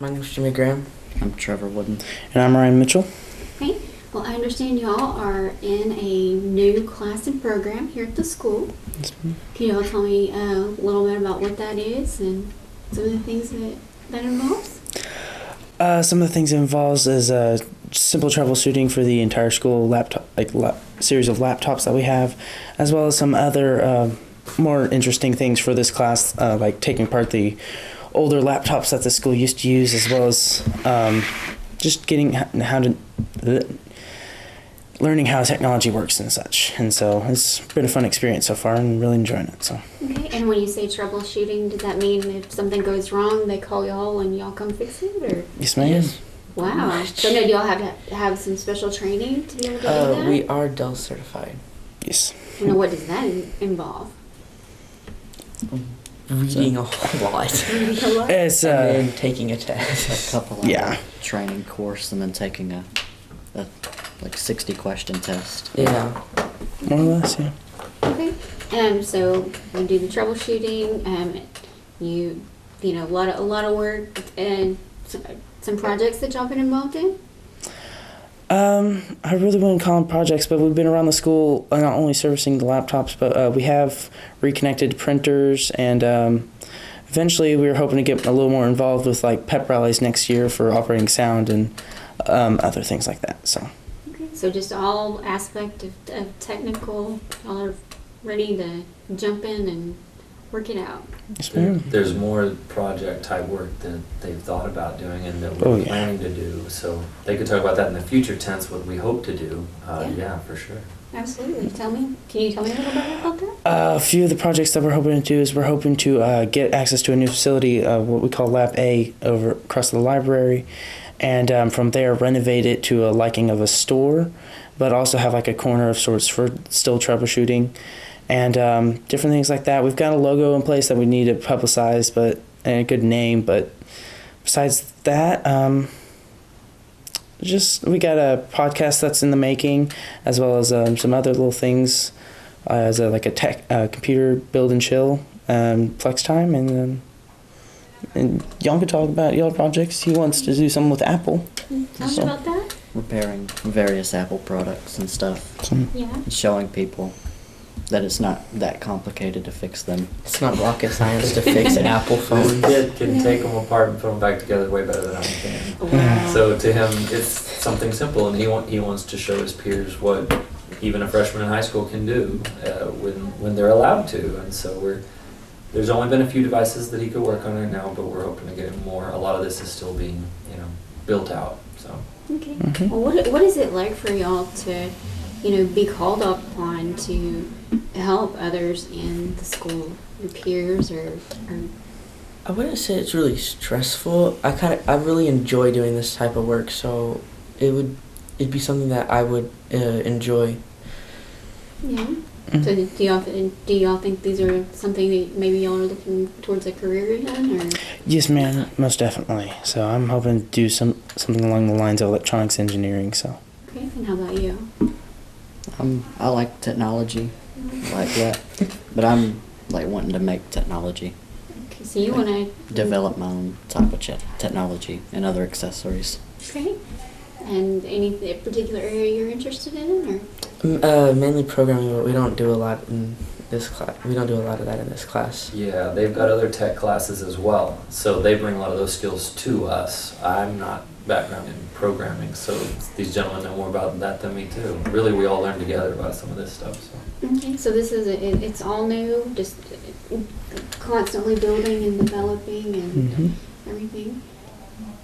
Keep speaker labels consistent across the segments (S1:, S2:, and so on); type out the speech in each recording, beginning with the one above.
S1: My name's Jimmy Graham.
S2: I'm Trevor Wooden.
S3: And I'm Ryan Mitchell.
S4: Okay. Well, I understand y'all are in a new class and program here at the school. Can y'all tell me a little bit about what that is and some of the things that involves?
S3: Some of the things it involves is simple troubleshooting for the entire school laptop, series of laptops that we have, as well as some other more interesting things for this class, like taking apart the older laptops that the school used to use, as well as just getting learning how technology works and such. And so it's been a fun experience so far and really enjoying it. So.
S4: Okay, and when you say troubleshooting, does that mean if something goes wrong, they call y'all and y'all come fix it? Or?
S3: Yes, ma'am.
S1: Yes.
S4: Wow. So now do y'all have to have some special training to be able to do that?
S1: We are Dell certified.
S3: Yes.
S4: Now what does that involve?
S1: Reading a whole lot.
S3: It's
S1: and then taking a test.
S2: A couple of
S3: Yeah.
S2: training course and then taking a 60 question test.
S1: Yeah.
S3: more or less, yeah.
S4: Okay. So you do the troubleshooting. You know, a lot of work and some projects that y'all been involved in.
S3: I really wouldn't call them projects, but we've been around the school not only servicing the laptops, but we have reconnected printers, and eventually we were hoping to get a little more involved with like pep rallies next year for operating sound and other things like that. So.
S4: Okay. So just all aspect of technical, y'all are ready to jump in and work it out.
S3: Yes, ma'am.
S5: There's more project type work that they've thought about doing and that we're planning to do. So they could talk about that in the future tense, what we hope to do. Yeah, for sure.
S4: Absolutely. Can you tell me a little bit about that?
S3: A few of the projects that we're hoping to do is we're hoping to get access to a new facility, what we call Lab A, over across the library, and from there renovate it to a liking of a store, but also have like a corner of sorts for still troubleshooting and different things like that. We've got a logo in place that we need to publicize, and a good name, but besides that, we got a podcast that's in the making, as well as some other little things, as a tech computer build and chill, flex time, and y'all can talk about y'all projects. He wants to do something with Apple.
S4: Tell me about that.
S2: Repairing various Apple products and stuff.
S4: Yeah.
S2: And showing people that it's not that complicated to fix them.
S1: It's not rocket science to fix an Apple phone.
S5: This kid can take them apart and put them back together way better than I can.
S4: Wow.
S5: So to him, it's something simple, and he wants to show his peers what even a freshman in high school can do when they're allowed to. And so there's only been a few devices that he could work on right now, but we're hoping to get him more. A lot of this is still being built out. So.
S4: Okay. Well, what is it like for y'all to, be called upon to help others in the school, your peers or?
S1: I wouldn't say it's really stressful. I really enjoy doing this type of work, so it'd be something that I would enjoy.
S4: Yeah. So do y'all think these are something that maybe y'all are looking towards a career in, or?
S3: Yes, ma'am, most definitely. So I'm hoping to do something along the lines of electronics engineering. So.
S4: Okay. And how about you?
S2: I like technology, like that, but I'm wanting to make technology.
S4: Okay. So you want to
S2: develop my own type of technology and other accessories.
S4: Okay. And any particular area you're interested in, or?
S1: Mainly programming, but we don't do a lot in this class. We don't do a lot of that in this class.
S5: Yeah, they've got other tech classes as well, so they bring a lot of those skills to us. I'm not background in programming, so these gentlemen know more about that than me too. Really, we all learn together about some of this stuff. So.
S4: Okay, so this is it's all new, just constantly building and developing and everything.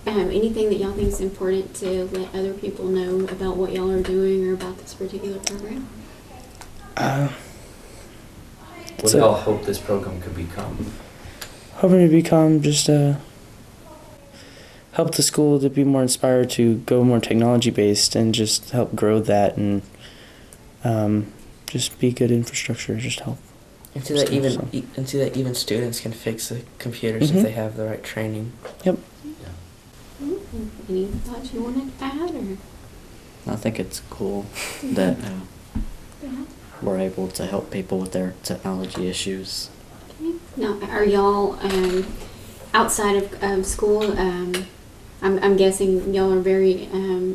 S4: Anything that y'all think is important to let other people know about what y'all are doing or about this particular program?
S5: What do y'all hope this program could become?
S3: Hoping to become just help the school to be more inspired to go more technology based and just help grow that and just be good infrastructure, just help.
S1: And see that even students can fix the computers if they have the right training.
S3: Yep.
S4: Any thoughts you want to add, or?
S2: I think it's cool that we're able to help people with their technology issues.
S4: Okay. Now, are y'all outside of school I'm guessing y'all are very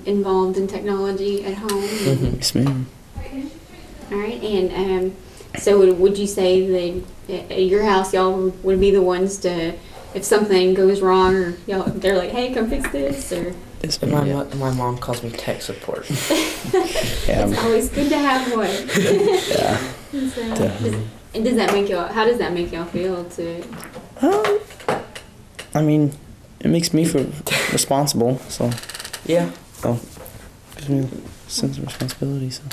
S4: involved in technology at home.
S1: Mhm.
S3: Yes, ma'am.
S4: All right, and so would you say that at your house y'all would be the ones to, if something goes wrong, or y'all they're like, hey, come fix this, or
S3: Yes,
S1: And
S3: ma'am. Yeah.
S1: my mom calls me tech support.
S3: Yeah.
S4: it's always good to have one.
S3: Yeah.
S4: So,
S3: Definitely.
S4: and does that make y'all? How does that make y'all feel to?
S3: I mean, it makes me feel responsible, so
S1: Yeah.
S3: gives me a sense of responsibility. So,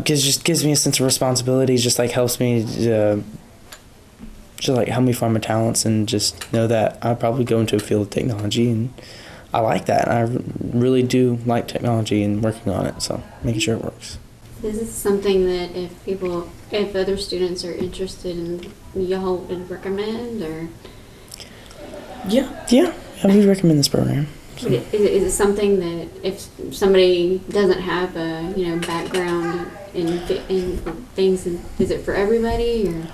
S3: just gives me a sense of responsibility. Just like helps me, just like help me find my talents and just know that I probably go into a field of technology, and I like that. I really do like technology and working on it. So making sure it works.
S4: Is this something that if other students are interested in, y'all would recommend, or
S1: Yeah.
S3: Yeah, we recommend this program. So.
S4: is it something that if somebody doesn't have a background in things, is it for everybody, or?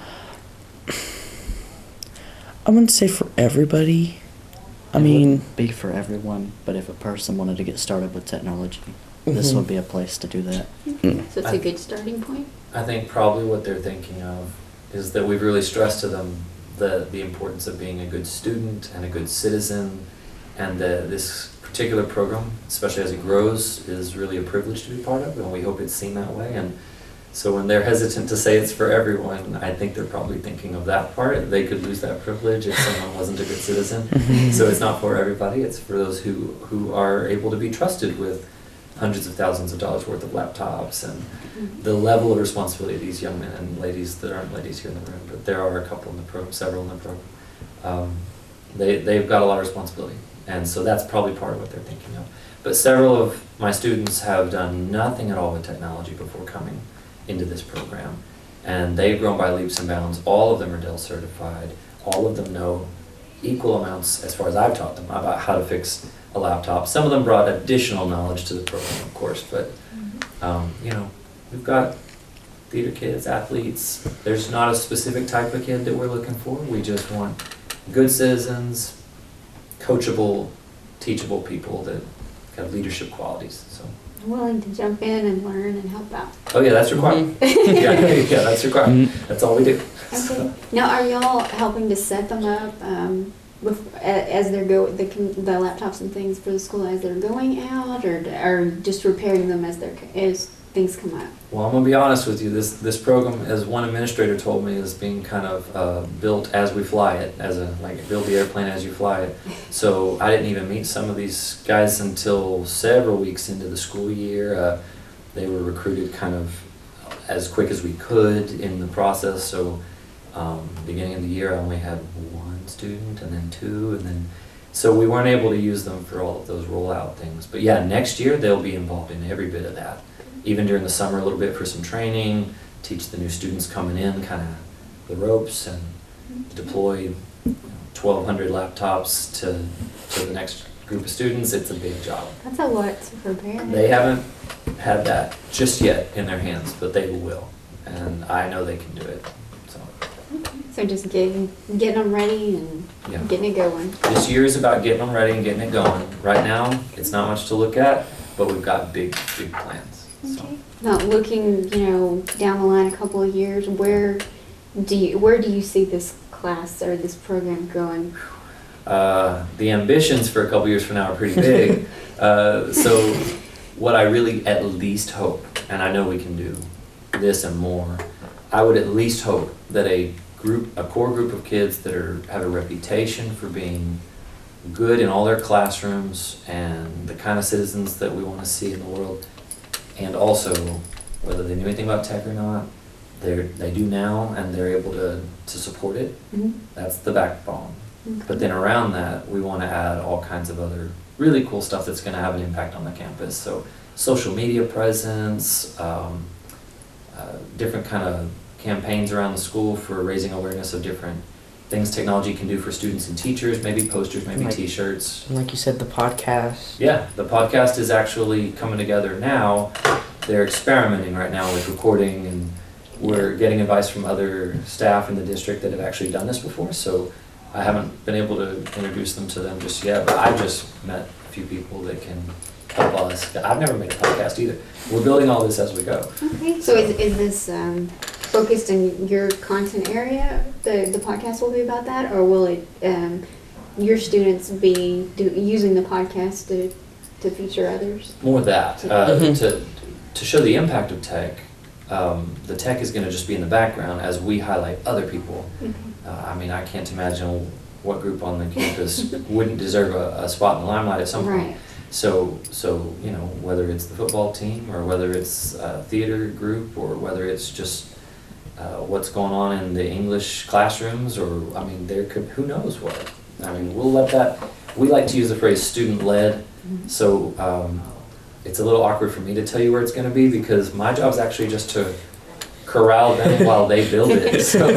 S3: I wouldn't say for everybody. I
S2: It
S3: mean,
S2: wouldn't be for everyone, but if a person wanted to get started with technology, this
S1: Mhm.
S2: would be a place to do that.
S4: So it's a good starting point.
S5: I think probably what they're thinking of is that we've really stressed to them the importance of being a good student and a good citizen, and that this particular program, especially as it grows, is really a privilege to be part of, and we hope it's seen that way. And so when they're hesitant to say it's for everyone, I think they're probably thinking of that part. They could lose that privilege if someone wasn't a good citizen. So it's not for everybody, it's for those who are able to be trusted with hundreds of thousands of dollars worth of laptops, and the level of responsibility of these young men and ladies that aren't ladies here in the room, but there are a couple in the program, several in the program. They've got a lot of responsibility, and so that's probably part of what they're thinking of. But several of my students have done nothing at all with technology before coming into this program, and they've grown by leaps and bounds. All of them are Dell certified. All of them know equal amounts, as far as I've taught them, about how to fix a laptop. Some of them brought additional knowledge to the program, of course, but we've got theater kids, athletes. There's not a specific type of kid that we're looking for. We just want good citizens, coachable, teachable people that have leadership qualities. So.
S4: Willing to jump in and learn and help out.
S5: Oh yeah, that's required. yeah, that's required. That's all we do.
S4: Okay. Now, are y'all helping to set them up as they're the laptops and things for the school as they're going out, or just repairing them as things come up?
S5: Well, I'm gonna be honest with you. This program, as one administrator told me, is being kind of built as we fly it, build the airplane as you fly it. So I didn't even meet some of these guys until several weeks into the school year. They were recruited kind of as quick as we could in the process. So beginning of the year, I only had one student, and then two, and then so we weren't able to use them for all of those rollout things. But yeah, next year they'll be involved in every bit of that. Even during the summer a little bit for some training, teach the new students coming in kind of the ropes, and deploy 1,200 laptops to the next group of students. It's a big job.
S4: That's a lot to prepare.
S5: They haven't had that just yet in their hands, but they will. And I know they can do it.
S4: So just getting them ready and
S5: Yeah.
S4: getting it going.
S5: This year is about getting them ready and getting it going. Right now, it's not much to look at, but we've got big plans. So.
S4: Now, looking, down the line a couple of years, where do you see this class or this program going?
S5: The ambitions for a couple years from now are pretty big. So what I really at least hope, and I know we can do this and more, I would at least hope that a core group of kids that have a reputation for being good in all their classrooms and the kind of citizens that we want to see in the world, and also whether they knew anything about tech or not, they do now, and they're able to support it.
S4: Mm-hmm.
S5: That's the backbone.
S4: Okay.
S5: But then around that, we want to add all kinds of other really cool stuff that's going to have an impact on the campus. So social media presence, different kind of campaigns around the school for raising awareness of different things technology can do for students and teachers, maybe posters, maybe t-shirts.
S1: And like you said, the podcast.
S5: Yeah, the podcast is actually coming together now. They're experimenting right now with recording, and we're getting advice from other staff in the district that have actually done this before. So I haven't been able to introduce them to them just yet, but I've just met a few people that can help us. I've never made a podcast either. We're building all this as we go.
S4: Okay, so is this focused in your content area? The podcast will be about that, or will it your students be using the podcast to feature others?
S5: More that.
S1: Mhm.
S5: To show the impact of tech, the tech is going to just be in the background as we highlight other people. I mean, I can't imagine what group on the campus wouldn't deserve a spot in the limelight at some point.
S4: Right.
S5: So you know, whether it's the football team or whether it's a theater group or whether it's just what's going on in the English classrooms, or I mean, there could, who knows what. I mean, we'll let that. We like to use the phrase student-led, so it's a little awkward for me to tell you where it's going to be because my job is actually just to corral them while they build it. So,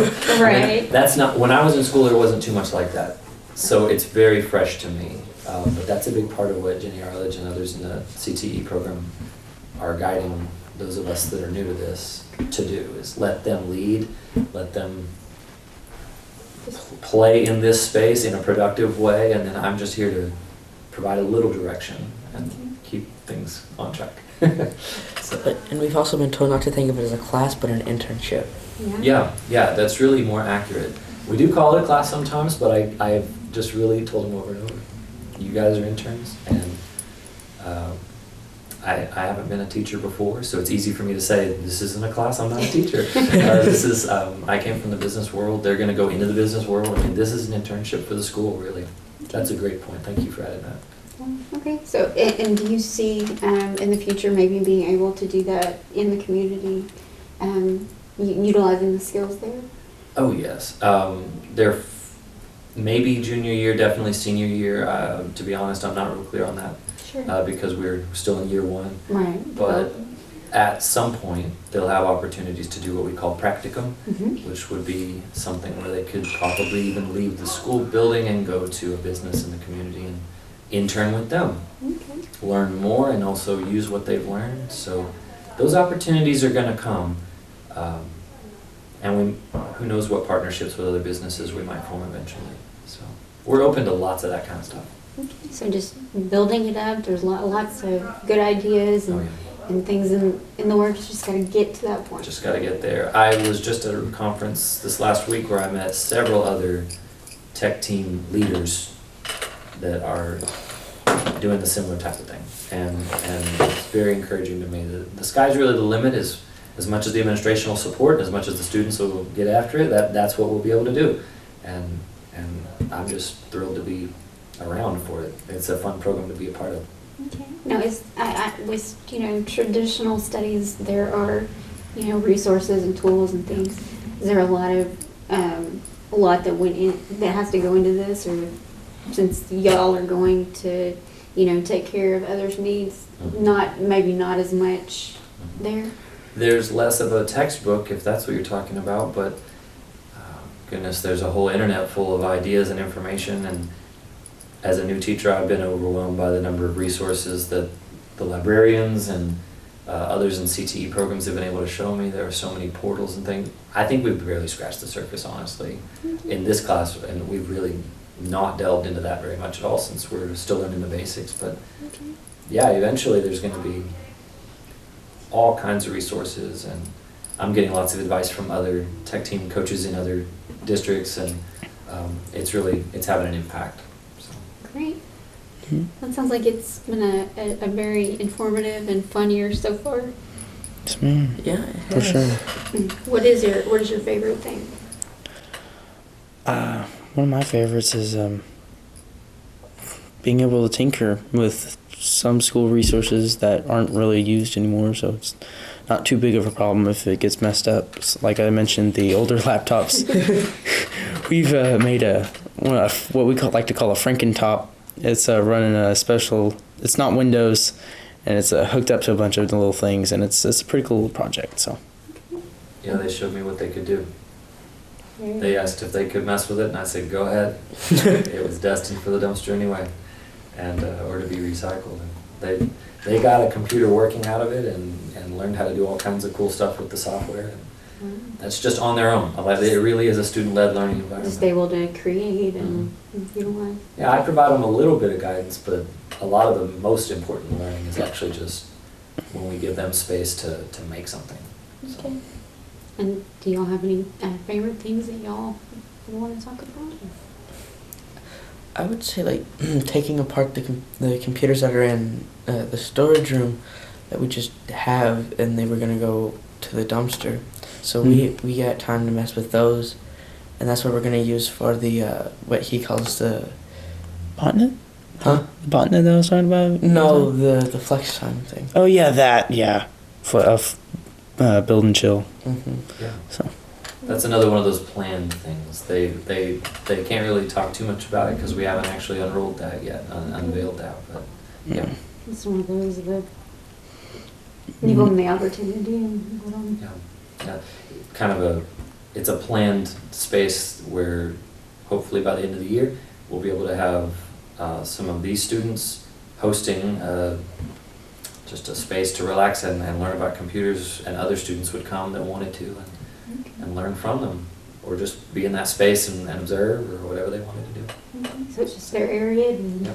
S4: Right.
S5: I mean, that's not, when I was in school, there wasn't too much like that. So it's very fresh to me. But that's a big part of what Jenny Arledge and others in the CTE program are guiding those of us that are new to this to do, is let them lead, let them play in this space in a productive way, and then I'm just here to provide a little direction and keep things on track. So,
S1: And we've also been told not to think of it as a class, but an internship.
S5: yeah, that's really more accurate. We do call it a class sometimes, but I've just really told them over and over, you guys are interns, and I haven't been a teacher before, so it's easy for me to say, this isn't a class, I'm not a teacher. This is, I came from the business world, they're gonna go into the business world. I mean, this is an internship for the school, really. That's a great point, thank you for adding that.
S4: Okay, so, and do you see in the future maybe being able to do that in the community, utilizing the skills there?
S5: Oh, yes. They're maybe junior year, definitely senior year. To be honest, I'm not real clear on that
S4: Sure.
S5: because we're still in year one.
S4: Right.
S5: But at some point, they'll have opportunities to do what we call practicum,
S4: Mhm.
S5: which would be something where they could probably even leave the school building and go to a business in the community and intern with them,
S4: Okay.
S5: learn more, and also use what they've learned. So those opportunities are going to come. And who knows what partnerships with other businesses we might form eventually. So we're open to lots of that kind of stuff.
S4: Okay. So just building it up, there's lots of good ideas
S5: Oh,
S4: and,
S5: yeah.
S4: and things in the works, just gotta get to that point.
S5: Just got to get there. I was just at a conference this last week where I met several other tech team leaders that are doing the similar type of thing. And it's very encouraging to me. The sky's really the limit. As much as the administration will support, as much as the students will get after it, that's what we'll be able to do. And I'm just thrilled to be around for it. It's a fun program to be a part of.
S4: Okay. Now, with traditional studies, there are resources and tools and things. Is there a lot that went in that has to go into this, or since y'all are going to take care of others' needs, maybe not as much there?
S5: There's less of a textbook, if that's what you're talking about, but goodness, there's a whole internet full of ideas and information. And as a new teacher, I've been overwhelmed by the number of resources that the librarians and others in CTE programs have been able to show me. There are so many portals and things. I think we've barely scratched the surface, honestly, in this class, and we've really not delved into that very much at all since we're still learning the basics. But yeah, eventually there's going to be all kinds of resources, and I'm getting lots of advice from other tech team coaches in other districts, and it's having an impact. So.
S4: Great. That sounds like it's been a very informative and fun year so far.
S3: Yes, ma'am.
S1: Yeah,
S3: For sure.
S4: What is your favorite thing?
S3: One of my favorites is being able to tinker with some school resources that aren't really used anymore, so it's not too big of a problem if it gets messed up. Like I mentioned, the older laptops, we've made what we like to call a Frankentop. It's running a special. It's not Windows, and it's hooked up to a bunch of little things, and it's a pretty cool project. So.
S5: Yeah, they showed me what they could do. They asked if they could mess with it, and I said, go ahead. It was destined for the dumpster anyway, and or to be recycled. And they got a computer working out of it and learned how to do all kinds of cool stuff with the software. And that's just on their own. It really is a student-led learning environment.
S4: Just able to create and utilize.
S5: Yeah, I provide them a little bit of guidance, but a lot of the most important learning is actually just when we give them space to make something. So.
S4: Okay. And do y'all have any favorite things that y'all want to talk about?
S1: I would say like taking apart the computers that are in the storage room that we just have, and they were gonna go to the dumpster. So we got time to mess with those, and that's what we're gonna use for the what he calls the
S3: Botnet?
S1: huh?
S3: The botnet that I was talking about?
S1: No, the flex time thing.
S3: Oh yeah, that, yeah. Build and chill.
S1: Mm-hmm.
S5: Yeah.
S3: So.
S5: That's another one of those planned things. They can't really talk too much about it because we haven't actually unrolled that yet, unveiled that. But yeah,
S4: It's one of those that you give them the opportunity and go on.
S5: yeah, kind of it's a planned space where hopefully by the end of the year we'll be able to have some of these students hosting just a space to relax and learn about computers, and other students would come that wanted to and learn from them, or just be in that space and observe, or whatever they wanted to do.
S4: Okay. So it's just their area and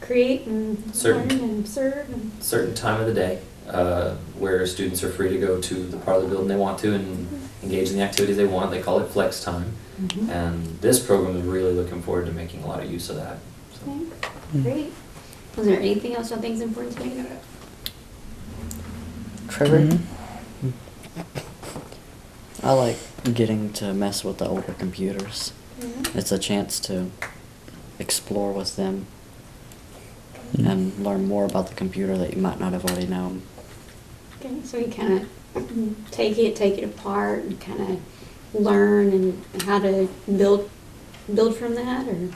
S4: create and learn and serve. And
S5: Certain time of the day where students are free to go to the part of the building they want to and engage in the activities they want. They call it flex time. And this program is really looking forward to making a lot of use of that. So.
S4: Okay. Great. Was there anything else y'all think is important today?
S1: Trevor?
S2: I like getting to mess with the older computers. It's a chance to explore with them and learn more about the computer that you might not have already known.
S4: Okay, so you kind of take it apart and kind of learn and how to build from that, or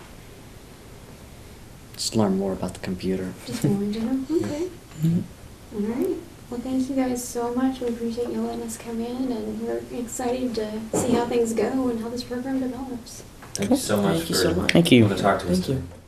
S2: Just learn more about the computer.
S4: just more in general? Okay. All right. Well, thank you guys so much. We appreciate you letting us come in, and we're excited to see how things go and how this program develops.
S5: Thank you so much
S1: Thank you
S5: for
S1: so much.
S3: Thank you.
S5: coming to talk to us
S1: Thank you.
S5: today.